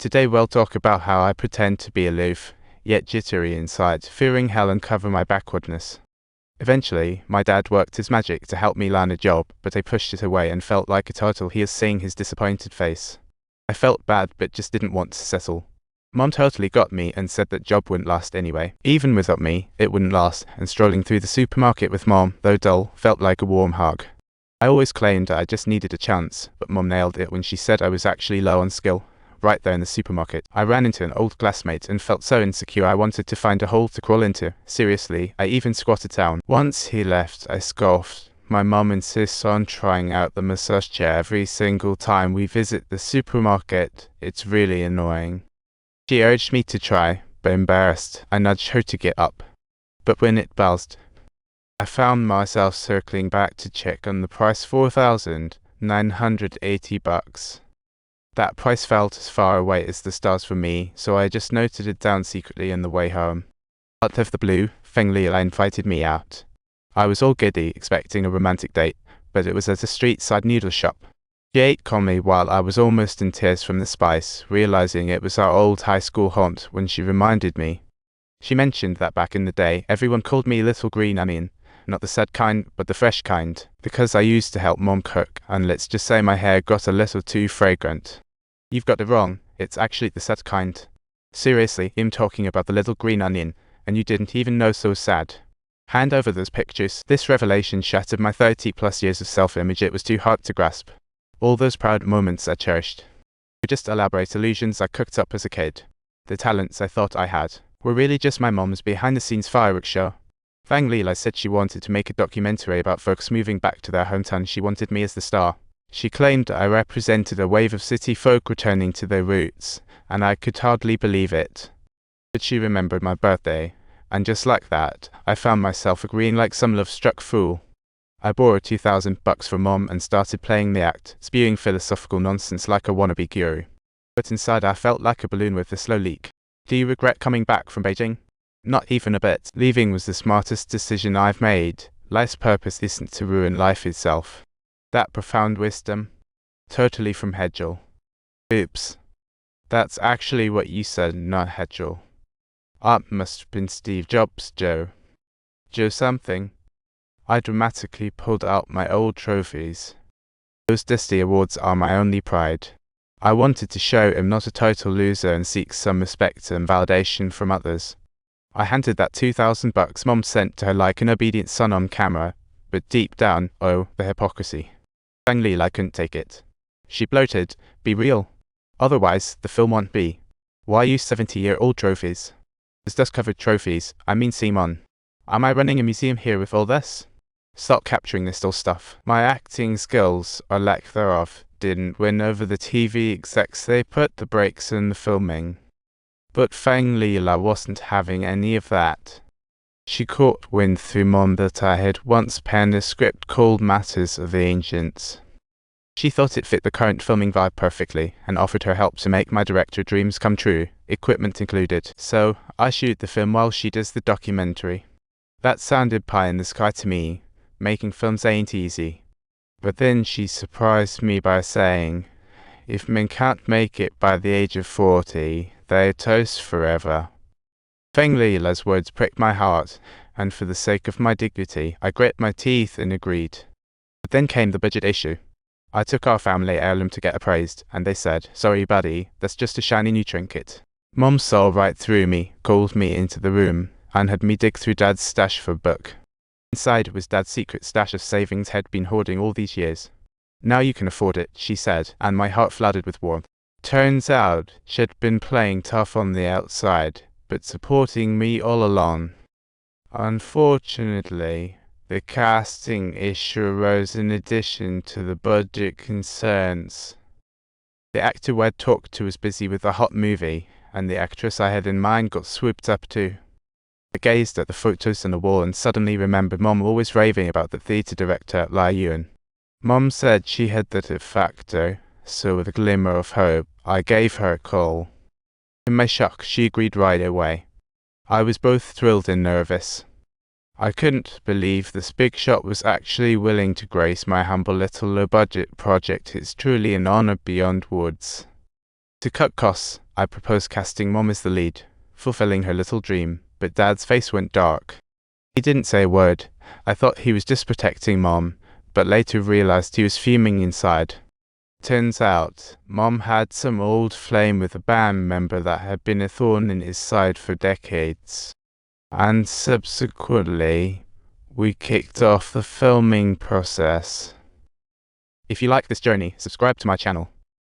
Today we'll talk about how I pretend to be aloof, yet jittery inside, fearing hell and cover my backwardness. Eventually, my dad worked his magic to help me land a job, but I pushed it away and felt like a turtle he is seeing his disappointed face. I felt bad but just didn't want to settle. Mom totally got me and said that job wouldn't last anyway. Even without me, it wouldn't last, and strolling through the supermarket with Mom, though dull, felt like a warm hug. I always claimed I just needed a chance, but Mom nailed it when she said I was actually low on skill. Right there in the supermarket, I ran into an old classmate and felt so insecure I wanted to find a hole to crawl into. Seriously, I even squatted down. Once he left, I scoffed. My mum insists on trying out the massage chair every single time we visit the supermarket. It's really annoying. She urged me to try, but embarrassed, I nudged her to get up. But when it buzzed, I found myself circling back to check on the price. $4,980. That price felt as far away as the stars for me, so I just noted it down secretly on the way home. Out of the blue, Feng Lila invited me out. I was all giddy, expecting a romantic date, but it was at a street-side noodle shop. She ate calmly while I was almost in tears from the spice, realizing it was our old high school haunt when she reminded me. She mentioned that back in the day, everyone called me Little Green Onion, not the sad kind, but the fresh kind, because I used to help Mom cook, and let's just say my hair got a little too fragrant. You've got it wrong, it's actually the sad kind. Seriously, I'm talking about the little green onion, and you didn't even know so sad. Hand over those pictures. This revelation shattered my 30+ years of self-image. It was too hard to grasp. All those proud moments I cherished were just elaborate illusions I cooked up as a kid. The talents I thought I had were really just my mom's behind-the-scenes fireworks show. Fang Lila said she wanted to make a documentary about folks moving back to their hometown. She wanted me as the star. She claimed I represented a wave of city folk returning to their roots, and I could hardly believe it. But she remembered my birthday, and just like that, I found myself agreeing like some love-struck fool. I borrowed $2,000 from Mom and started playing the act, spewing philosophical nonsense like a wannabe guru. But inside I felt like a balloon with a slow leak. Do you regret coming back from Beijing? Not even a bit. Leaving was the smartest decision I've made. Life's purpose isn't to ruin life itself. That profound wisdom? Totally from Hedgel. Oops. That's actually what you said, not Hedgel. Must have been Steve Jobs, Joe. Joe something. I dramatically pulled out my old trophies. Those dusty awards are my only pride. I wanted to show I'm not a total loser and seek some respect and validation from others. I handed that $2,000 Mom sent to her like an obedient son on camera, but deep down, oh, the hypocrisy. Fang Lila couldn't take it. She bloated, "Be real. Otherwise, the film won't be. Why use 70-year-old trophies? Those dust-covered trophies, I mean Simon. Am I running a museum here with all this? Stop capturing this old stuff. My acting skills, or lack thereof, didn't win over the TV execs. They put the brakes in the filming." But Fang Lila wasn't having any of that. She caught wind through Mom that I had once penned a script called Matters of the Ancients. She thought it fit the current filming vibe perfectly, and offered her help to make my director dreams come true, equipment included. So, I shoot the film while she does the documentary. That sounded pie in the sky to me. Making films ain't easy. But then she surprised me by saying, if men can't make it by the age of 40, they're toast forever. Feng Lila's words pricked my heart, and for the sake of my dignity, I grit my teeth and agreed. But then came the budget issue. I took our family heirloom to get appraised, and they said, "Sorry buddy, that's just a shiny new trinket." Mom saw right through me, called me into the room, and had me dig through Dad's stash for a book. Inside was Dad's secret stash of savings he'd been hoarding all these years. "Now you can afford it," she said, and my heart flooded with warmth. Turns out she'd been playing tough on the outside, but supporting me all along. Unfortunately, the casting issue arose in addition to the budget concerns. The actor we'd talked to was busy with a hot movie, and the actress I had in mind got swooped up too. I gazed at the photos on the wall and suddenly remembered Mom always raving about the theatre director, Lai Yuan. Mom said she had that de facto, so with a glimmer of hope, I gave her a call. In my shock, she agreed right away. I was both thrilled and nervous. I couldn't believe this big shot was actually willing to grace my humble little low-budget project. It's truly an honor beyond words. To cut costs, I proposed casting Mom as the lead, fulfilling her little dream, but Dad's face went dark. He didn't say a word. I thought he was just protecting Mom, but later realized he was fuming inside. Turns out, Mom had some old flame with a band member that had been a thorn in his side for decades. And subsequently, we kicked off the filming process. If you like this journey, subscribe to my channel.